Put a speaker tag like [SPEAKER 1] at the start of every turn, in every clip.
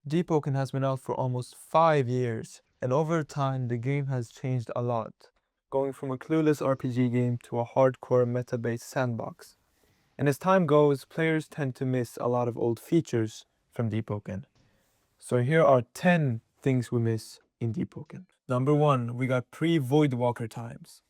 [SPEAKER 1] Deepwoken has been out for almost 5 years, and over time the game has changed a lot, going from a clueless RPG game to a hardcore meta-based sandbox. And as time goes, players tend to miss a lot of old features from Deepwoken. So here are 10 things we miss in Deepwoken. Number 1, we got pre-voidwalker times.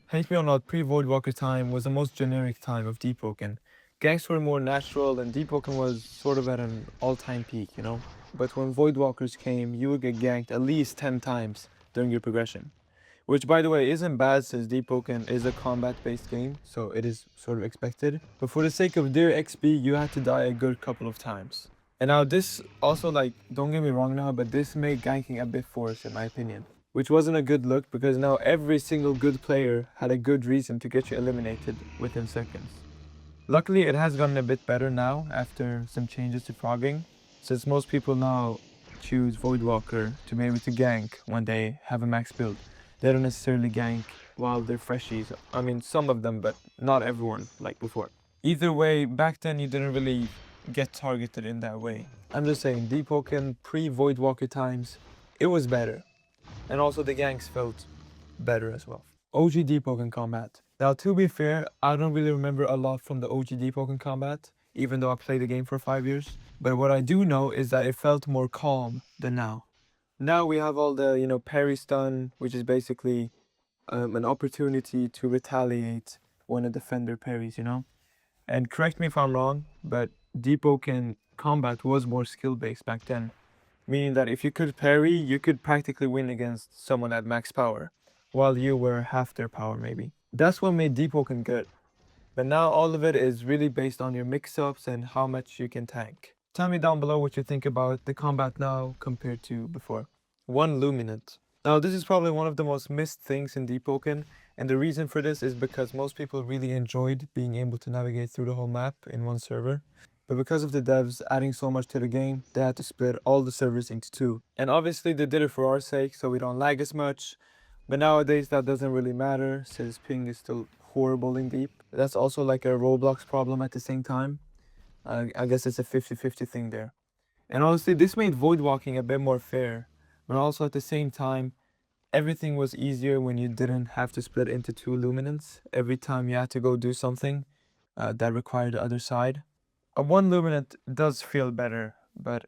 [SPEAKER 1] Hate me or not, pre-voidwalker time was the most generic time of Deepwoken. Ganks were more natural and Deepwoken was sort of at an all-time peak, you know? But when voidwalkers came, you would get ganked at least 10 times during your progression. Which, by the way, isn't bad since Deepwoken is a combat-based game, so it is sort of expected. But for the sake of dear XP, you had to die a good couple of times. And now this also, like, don't get me wrong now, but this made ganking a bit forced in my opinion. Which wasn't a good look because now every single good player had a good reason to get you eliminated within seconds. Luckily, it has gotten a bit better now after some changes to frogging, since most people now choose Voidwalker to be able to gank when they have a max build. They don't necessarily gank while they're freshies. I mean, some of them, but not everyone like before. Either way, back then you didn't really get targeted in that way. I'm just saying, Deepwoken pre-Voidwalker times, it was better. And also the ganks felt better as well. OG Deepwoken combat. Now, to be fair, I don't really remember a lot from the OG Deepwoken combat, even though I played the game for 5 years. But what I do know is that it felt more calm than now. Now we have all the, parry stun, which is basically an opportunity to retaliate when a defender parries, And correct me if I'm wrong, but Deepwoken combat was more skill-based back then. Meaning that if you could parry, you could practically win against someone at max power, while you were half their power maybe. That's what made Deepwoken good. But now all of it is really based on your mix-ups and how much you can tank. Tell me down below what you think about the combat now compared to before. 1 luminant. Now this is probably one of the most missed things in Deepwoken, and the reason for this is because most people really enjoyed being able to navigate through the whole map in one server. But because of the devs adding so much to the game, they had to split all the servers into 2. And obviously they did it for our sake, so we don't lag as much. But nowadays that doesn't really matter, since ping is still horrible in Deep. That's also like a Roblox problem at the same time. I guess it's a 50-50 thing there. And honestly, this made void walking a bit more fair. But also at the same time, everything was easier when you didn't have to split into 2 luminants. Every time you had to go do something that required the other side. A 1 luminant does feel better, but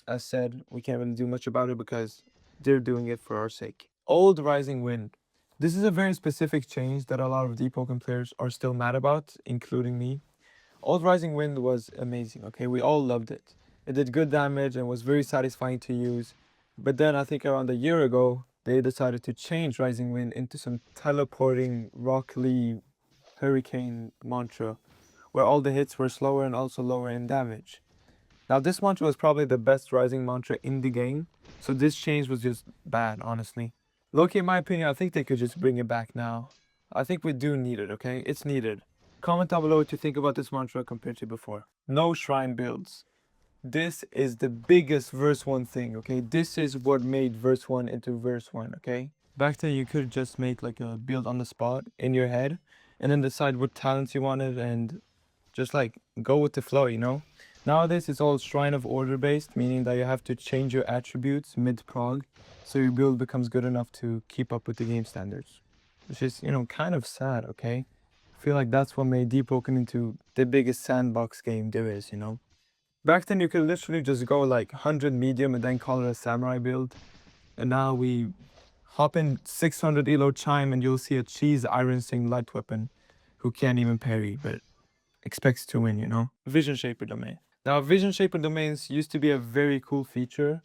[SPEAKER 1] as said, we can't really do much about it because they're doing it for our sake. Old Rising Wind. This is a very specific change that a lot of Deepwoken players are still mad about, including me. Old Rising Wind was amazing, okay? We all loved it. It did good damage and was very satisfying to use. But then I think around a year ago, they decided to change Rising Wind into some teleporting Rock Lee Hurricane mantra, where all the hits were slower and also lower in damage. Now this mantra was probably the best Rising mantra in the game, so this change was just bad, honestly. Loki, in my opinion, I think they could just bring it back now. I think we do need it, okay? It's needed. Comment down below what you think about this mantra compared to before. No shrine builds. This is the biggest verse 1 thing, okay? This is what made verse 1 into verse 1, okay? Back then you could just make like a build on the spot in your head and then decide what talents you wanted and just like go with the flow, Nowadays it's all shrine of order based, meaning that you have to change your attributes mid-prog so your build becomes good enough to keep up with the game standards. Which is, kind of sad, okay? I feel like that's what made Deepwoken into the biggest sandbox game there is, Back then you could literally just go like 100 medium and then call it a samurai build. And now we hop in 600 elo chime and you'll see a cheese iron sing light weapon who can't even parry but expects to win, Vision Shaper domain. Now Vision Shaper domains used to be a very cool feature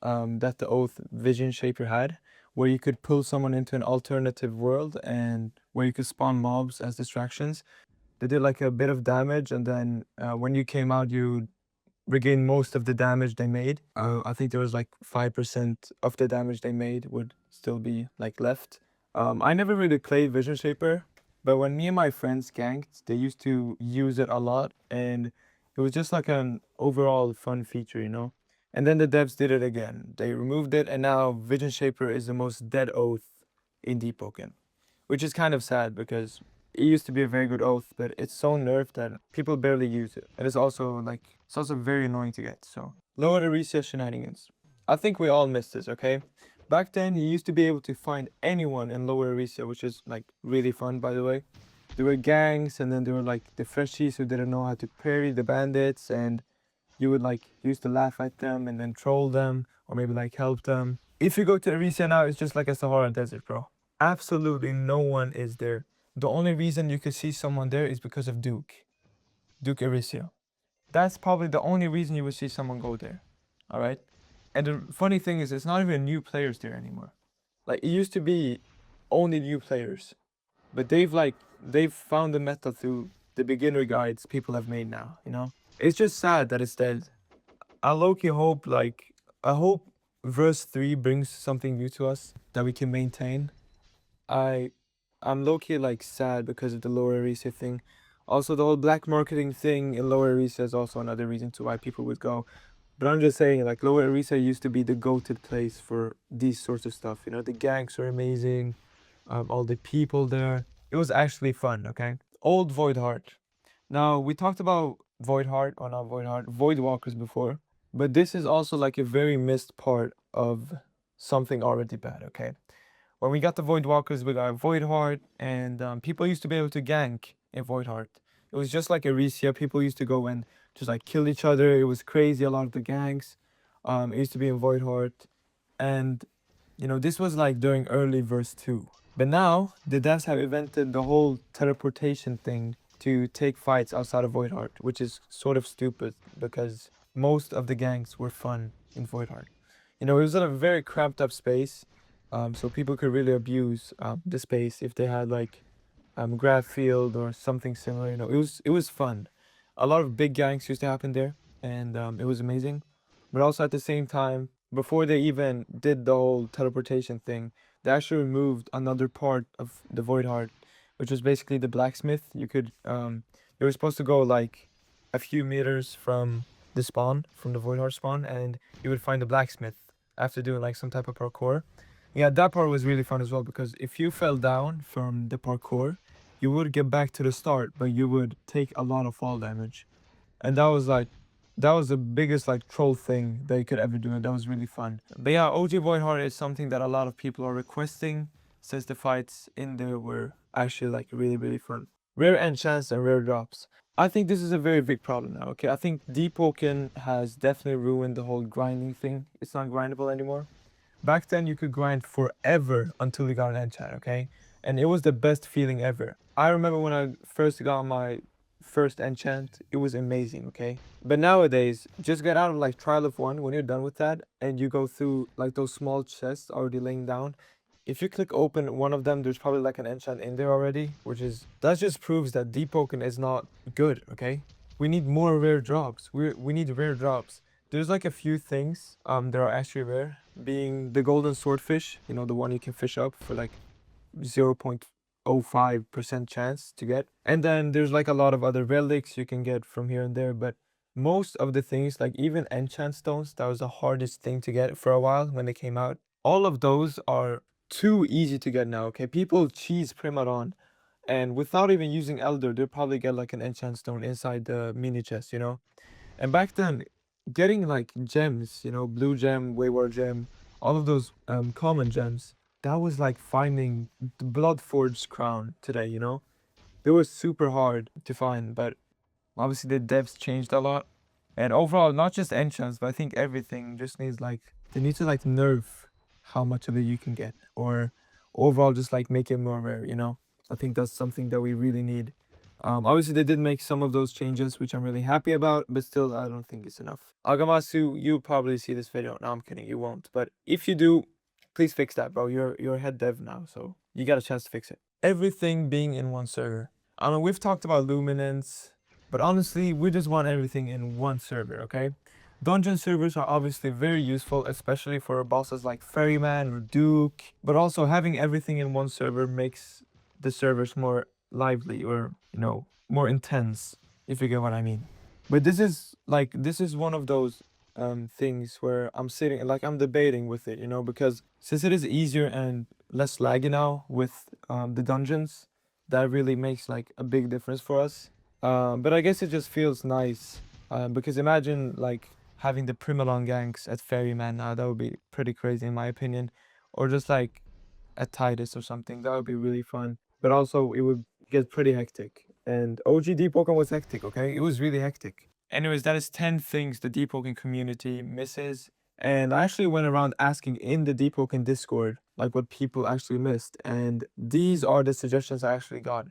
[SPEAKER 1] that the Oath Vision Shaper had, where you could pull someone into an alternative world and where you could spawn mobs as distractions. They did like a bit of damage and then when you came out you regain most of the damage they made. I think there was like 5% of the damage they made would still be like left. I never really played Vision Shaper, but when me and my friends ganked, they used to use it a lot and it was just like an overall fun feature, And then the devs did it again. They removed it and now Vision Shaper is the most dead oath in Deepwoken, which is kind of sad because it used to be a very good oath, but it's so nerfed that people barely use it. And it's also very annoying to get, so Lower Erisia shenanigans. I think we all missed this, okay? Back then, you used to be able to find anyone in Lower Erisia, which is like really fun, by the way. There were gangs, and then there were like the freshies who didn't know how to parry the bandits, and you would like used to laugh at them and then troll them, or maybe like help them. If you go to Erisia now, it's just like a Sahara desert, bro. Absolutely no one is there. The only reason you could see someone there is because of Duke Erisia. That's probably the only reason you would see someone go there. All right. And the funny thing is, it's not even new players there anymore. Like it used to be only new players, but they've found the meta through the beginner guides people have made now. You know, it's just sad that it's dead. I low-key hope I hope verse 3 brings something new to us that we can maintain. I I'm low-key like sad because of the lower Erisa thing. Also, the whole black marketing thing in lower Erisa is also another reason to why people would go. But I'm just saying, like lower Erisa used to be the go-to place for these sorts of stuff. You know, the gangs are amazing, all the people there. It was actually fun. Okay, old Void Heart. Now we talked about Void Heart or not Void Heart, Void Walkers before, but this is also like a very missed part of something already bad. Okay, when we got the Void Walkers, we got Void Heart, and people used to be able to gank in Void Heart. It was just like Erisia. People used to go and just like kill each other. It was crazy. A lot of the gangs. It used to be in Void Heart, and you know this was like during early verse 2. But now the devs have invented the whole teleportation thing to take fights outside of Void Heart, which is sort of stupid because most of the gangs were fun in Void Heart. You know, it was in a very cramped up space, so people could really abuse the space if they had like grab field or something similar. You know, it was fun. A lot of big gangs used to happen there, and it was amazing. But also at the same time, before they even did the whole teleportation thing, they actually removed another part of the Void Heart, which was basically the blacksmith. You were supposed to go like a few meters from the spawn, from the Void Heart spawn, and you would find the blacksmith after doing like some type of parkour. Yeah, that part was really fun as well because if you fell down from the parkour, you would get back to the start, but you would take a lot of fall damage. And that was the biggest like troll thing that you could ever do, and that was really fun. But yeah, OG Void Heart is something that a lot of people are requesting since the fights in there were actually like really, really fun. Rare enchants and rare drops. I think this is a very big problem now, okay? I think Deepwoken has definitely ruined the whole grinding thing. It's not grindable anymore. Back then, you could grind forever until you got an enchant, okay? And it was the best feeling ever. I remember when I first got my first enchant, it was amazing, okay? But nowadays, just get out of like trial of one when you're done with that and you go through like those small chests already laying down. If you click open one of them, there's probably like an enchant in there already, that just proves that Deepwoken is not good, okay? We need more rare drops. We need rare drops. There's like a few things that are actually rare, being the golden swordfish, you know, the one you can fish up for like 0.05% chance to get. And then there's like a lot of other relics you can get from here and there, but most of the things, like even enchant stones, that was the hardest thing to get for a while when they came out. All of those are too easy to get now, okay? People cheese Primadon, and without even using Elder, they'll probably get like an enchant stone inside the mini chest, you know? And back then, getting like gems, you know, blue gem, wayward gem, all of those common gems, that was like finding the Bloodforged crown today, you know? They were super hard to find, but obviously the devs changed a lot. And overall, not just enchants, but I think everything just needs like, they need to like nerf how much of it you can get, or overall just like make it more rare, you know? I think that's something that we really need. Obviously, they did make some of those changes, which I'm really happy about, but still, I don't think it's enough. Agamasu, you'll probably see this video. No, I'm kidding, you won't. But if you do, please fix that, bro. You're head dev now, so you got a chance to fix it. Everything being in one server. I mean, we've talked about luminance, but honestly, we just want everything in one server, okay? Dungeon servers are obviously very useful, especially for bosses like Ferryman or Duke, but also having everything in one server makes the servers more lively, or, you know, more intense, if you get what I mean. But this is one of those things where I'm debating with it, you know, because since it is easier and less laggy now with the dungeons, that really makes like a big difference for us. But I guess it just feels nice because imagine like having the Primalon ganks at Ferryman now, that would be pretty crazy in my opinion. Or just like at Titus or something, that would be really fun. But also it would get pretty hectic. And OG Deepwoken was hectic, okay? It was really hectic. Anyways, that is 10 things the Deepwoken community misses. And I actually went around asking in the Deepwoken Discord, like what people actually missed. And these are the suggestions I actually got.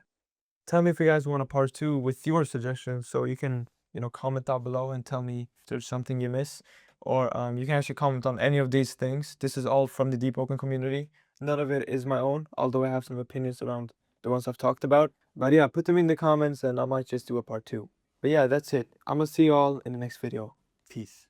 [SPEAKER 1] Tell me if you guys want a part 2 with your suggestions, so you can, comment down below and tell me if there's something you miss. Or you can actually comment on any of these things. This is all from the Deepwoken community. None of it is my own, although I have some opinions around the ones I've talked about. But yeah, put them in the comments and I might just do a part 2. But yeah, that's it. I'm gonna see you all in the next video. Peace.